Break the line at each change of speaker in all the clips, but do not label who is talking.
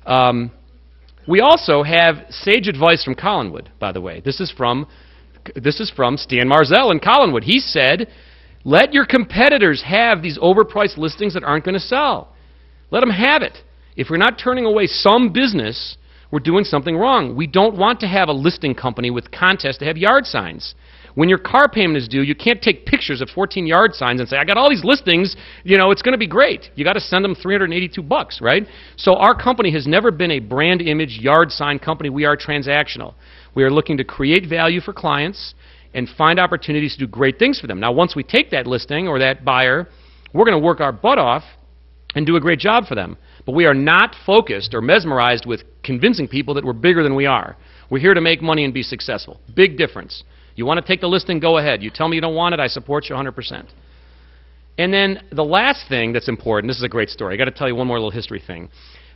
We also have sage advice from Collinwood, by the way. This is from Stan Marzell in Collinwood. He said, let your competitors have these overpriced listings that aren't going to sell. Let them have it. If we're not turning away some business, we're doing something wrong. We don't want to have a listing company with contests to have yard signs. When your car payment is due, you can't take pictures of 14 yard signs and say, I got all these listings, you know, it's going to be great. You got to send them $382, right? So our company has never been a brand image yard sign company. We are transactional. We are looking to create value for clients and find opportunities to do great things for them. Now, once we take that listing or that buyer, we're going to work our butt off and do a great job for them. But we are not focused or mesmerized with convincing people that we're bigger than we are. We're here to make money and be successful. Big difference. You want to take the listing, go ahead. You tell me you don't want it, I support you 100%. And then the last thing that's important, this is a great story. I've got to tell you one more little history thing.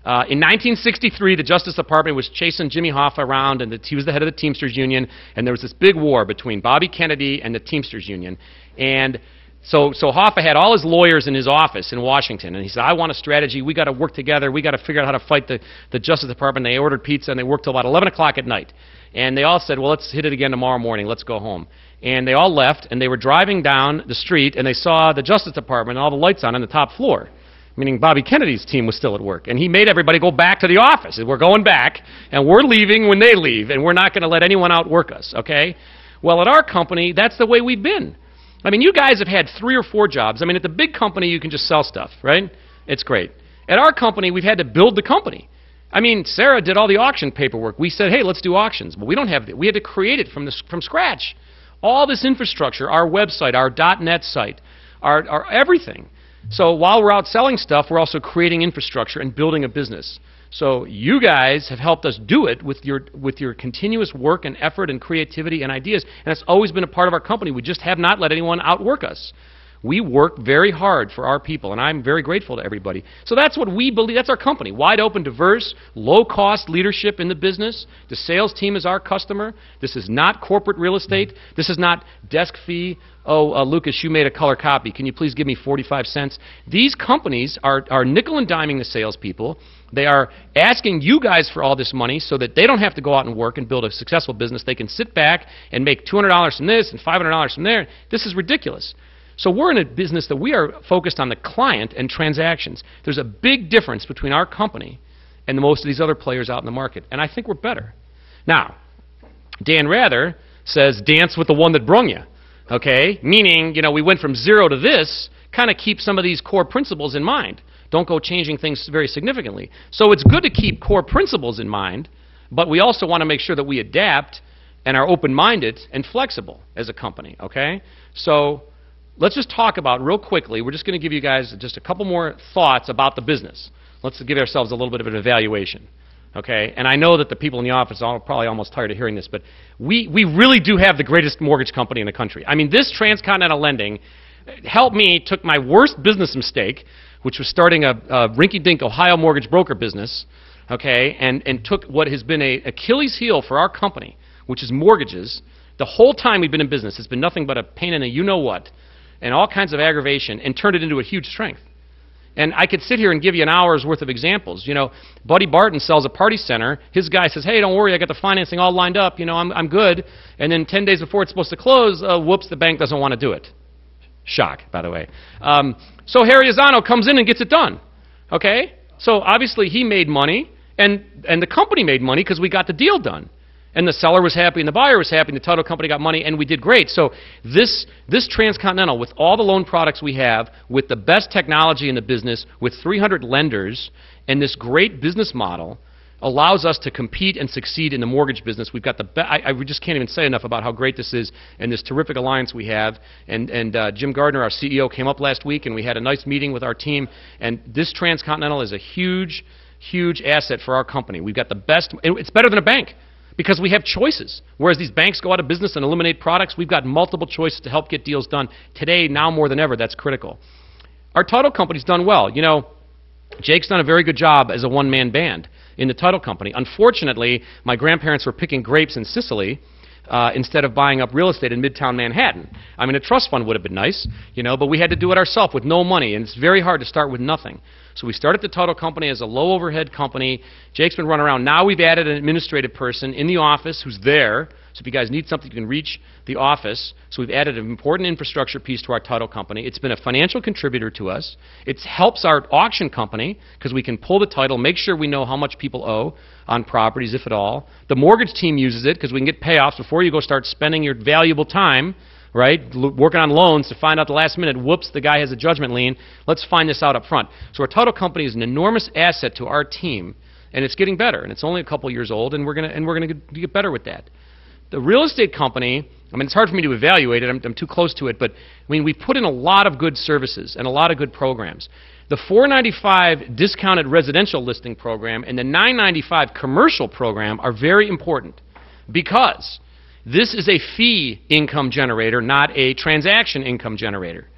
In 1963, the Justice Department was chasing Jimmy Hoffa around, and he was the head of the Teamsters Union, and there was this big war between Bobby Kennedy and the Teamsters Union. And so Hoffa had all his lawyers in his office in Washington, and he said, I want a strategy. We got to work together. We got to figure out how to fight the Justice Department. They ordered pizza, and they worked till about 11 o'clock at night. And they all said, well, let's hit it again tomorrow morning. Let's go home. And they all left, and they were driving down the street, and they saw the Justice Department and all the lights on the top floor, meaning Bobby Kennedy's team was still at work. And he made everybody go back to the office. We're going back, and we're leaving when they leave, and we're not going to let anyone outwork us, okay? Well, at our company, that's the way we've been. I mean, you guys have had 3 or 4 jobs. I mean, at the big company, you can just sell stuff, right? It's great. At our company, we've had to build the company. I mean, Sarah did all the auction paperwork. We said, hey, let's do auctions. But we don't have it. We had to create it from scratch. All this infrastructure, our website, our .net site, our everything. So while we're out selling stuff, we're also creating infrastructure and building a business. So you guys have helped us do it with your continuous work and effort and creativity and ideas. And it's always been a part of our company. We just have not let anyone outwork us. We work very hard for our people, and I'm very grateful to everybody. So that's what we believe. That's our company. Wide open, diverse, low-cost leadership in the business. The sales team is our customer. This is not corporate real estate. This is not desk fee. Oh, Lucas, you made a color copy. Can you please give me 45 cents? These companies are nickel and diming the salespeople. They are asking you guys for all this money so that they don't have to go out and work and build a successful business. They can sit back and make $200 from this and $500 from there. This is ridiculous. So we're in a business that we are focused on the client and transactions. There's a big difference between our company and most of these other players out in the market, and I think we're better. Now, Dan Rather says, dance with the one that brung you, okay? Meaning, you know, we went from 0 to this, kind of keep some of these core principles in mind. Don't go changing things very significantly. So it's good to keep core principles in mind, but we also want to make sure that we adapt and are open-minded and flexible as a company, okay? So let's just talk about, real quickly, we're just going to give you guys just a couple more thoughts about the business. Let's give ourselves a little bit of an evaluation, okay? And I know that the people in the office are probably almost tired of hearing this, but we really do have the greatest mortgage company in the country. I mean, this transcontinental lending helped me, took my worst business mistake, which was starting a rinky-dink Ohio mortgage broker business, okay, and took what has been an Achilles heel for our company, which is mortgages. The whole time we've been in business, it's been nothing but a pain in the you-know-what, and all kinds of aggravation, and turned it into a huge strength. And I could sit here and give you an hour's worth of examples. You know, Buddy Barton sells a party center. His guy says, hey, don't worry, I got the financing all lined up. You know, I'm good. And then 10 days before it's supposed to close, whoops, the bank doesn't want to do it. Shock, by the way. So Harry Azzano comes in and gets it done. Okay? So obviously he made money, and the company made money because we got the deal done. And the seller was happy, and the buyer was happy, and the title company got money, and we did great. So this transcontinental, with all the loan products we have, with the best technology in the business, with 300 lenders, and this great business model, allows us to compete and succeed in the mortgage business. We've got the I just can't even say enough about how great this is and this terrific alliance we have. And Jim Gardner, our CEO, came up last week, and we had a nice meeting with our team. And this transcontinental is a huge, huge asset for our company. We've got the best. It's better than a bank, because we have choices. Whereas these banks go out of business and eliminate products, we've got multiple choices to help get deals done. Today, now more than ever, that's critical. Our title company's done well. You know, Jake's done a very good job as a one-man band in the title company. Unfortunately, my grandparents were picking grapes in Sicily instead of buying up real estate in Midtown Manhattan. I mean, a trust fund would have been nice, you know, but we had to do it ourselves with no money, and it's very hard to start with nothing. So we started the title company as a low overhead company. Jake's been running around. Now we've added an administrative person in the office who's there. So if you guys need something, you can reach the office. So we've added an important infrastructure piece to our title company. It's been a financial contributor to us. It helps our auction company because we can pull the title, make sure we know how much people owe on properties, if at all. The mortgage team uses it because we can get payoffs before you go start spending your valuable time, right, working on loans to find out the last minute, whoops, the guy has a judgment lien. Let's find this out up front. So our title company is an enormous asset to our team, and it's getting better. And it's only a couple years old, and we're going to get better with that. The real estate company, I mean, it's hard for me to evaluate it. I'm too close to it. But, I mean, we put in a lot of good services and a lot of good programs. The $495 discounted residential listing program and the $995 commercial program are very important because this is a fee income generator, not a transaction income generator.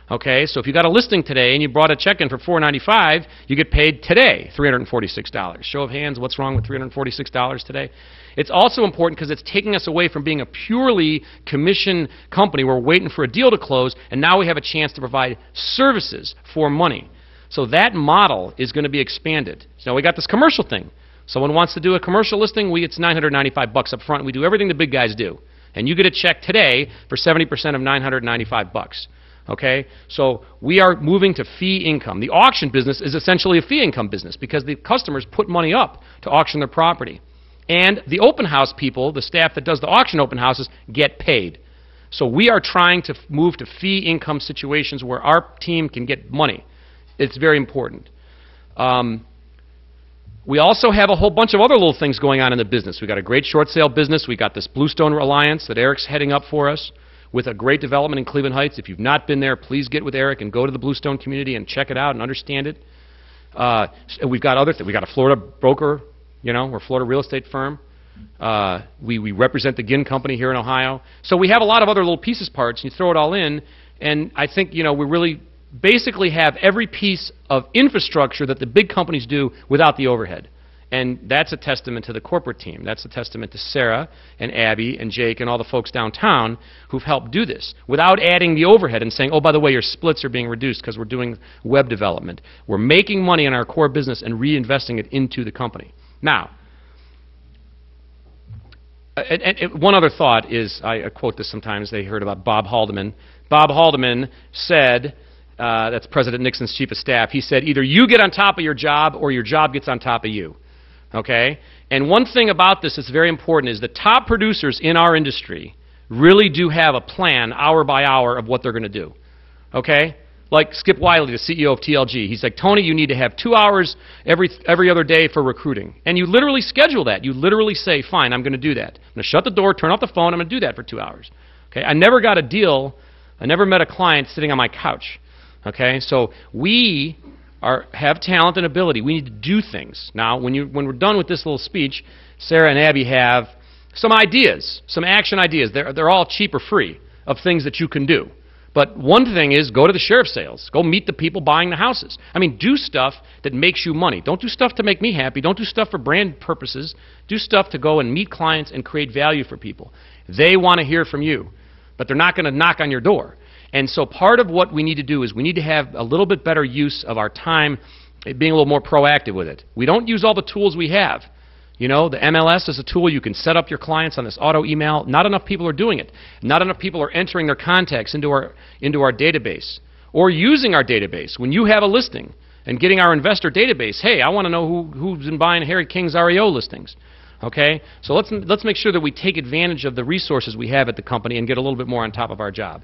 Okay, so if you got a listing today and you brought a check in for $495, you get paid today $346. Show of hands, what's wrong with $346 today? It's also important because it's taking us away from being a purely commission company. We're waiting for a deal to close, and now we have a chance to provide services for money. So that model is going to be expanded. So we got this commercial thing. Someone wants to do a commercial listing, it's $995 up front. We do everything the big guys do. And you get a check today for 70% of $995. Okay? So we are moving to fee income. The auction business is essentially a fee income business because the customers put money up to auction their property. And the open house people, the staff that does the auction open houses, get paid. So we are trying to move to fee income situations where our team can get money. It's very important. We also have a whole bunch of other little things going on in the business. We've got a great short sale business. We've got this Bluestone Alliance that Eric's heading up for us with a great development in Cleveland Heights. If you've not been there, please get with Eric and go to the Bluestone community and check it out and understand it. We've got other things. We've got a Florida broker. You know, we're a Florida real estate firm. We represent the Ginn Company here in Ohio. So we have a lot of other little pieces, parts. You throw it all in, and I think, you know, we really basically have every piece of infrastructure that the big companies do without the overhead. And that's a testament to the corporate team. That's a testament to Sarah and Abby and Jake and all the folks downtown who've helped do this without adding the overhead and saying, oh, by the way, your splits are being reduced because we're doing web development. We're making money in our core business and reinvesting it into the company. Now, one other thought is, I quote this sometimes, they heard about Bob Haldeman. Bob Haldeman said, that's President Nixon's chief of staff, he said, either you get on top of your job or your job gets on top of you. Okay? And one thing about this that's very important is the top producers in our industry really do have a plan, hour by hour, of what they're going to do. Okay? Like Skip Wiley, the CEO of TLG. He's like, Tony, you need to have 2 hours every other day for recruiting. And you literally schedule that. You literally say, fine, I'm going to do that. I'm going to shut the door, turn off the phone, I'm going to do that for 2 hours. Okay? I never got a deal. I never met a client sitting on my couch. Okay? So we have talent and ability. We need to do things. Now, when we're done with this little speech, Sarah and Abby have some ideas, some action ideas. They're all cheap or free of things that you can do. But one thing is go to the sheriff's sales. Go meet the people buying the houses. I mean, do stuff that makes you money. Don't do stuff to make me happy. Don't do stuff for brand purposes. Do stuff to go and meet clients and create value for people. They want to hear from you, but they're not going to knock on your door. And so part of what we need to do is we need to have a little bit better use of our time, being a little more proactive with it. We don't use all the tools we have. You know, the MLS is a tool. You can set up your clients on this auto email. Not enough people are doing it. Not enough people are entering their contacts into our database or using our database. When you have a listing and getting our investor database, hey, I want to know who's been buying Harry King's REO listings. Okay? So let's make sure that we take advantage of the resources we have at the company and get a little bit more on top of our job.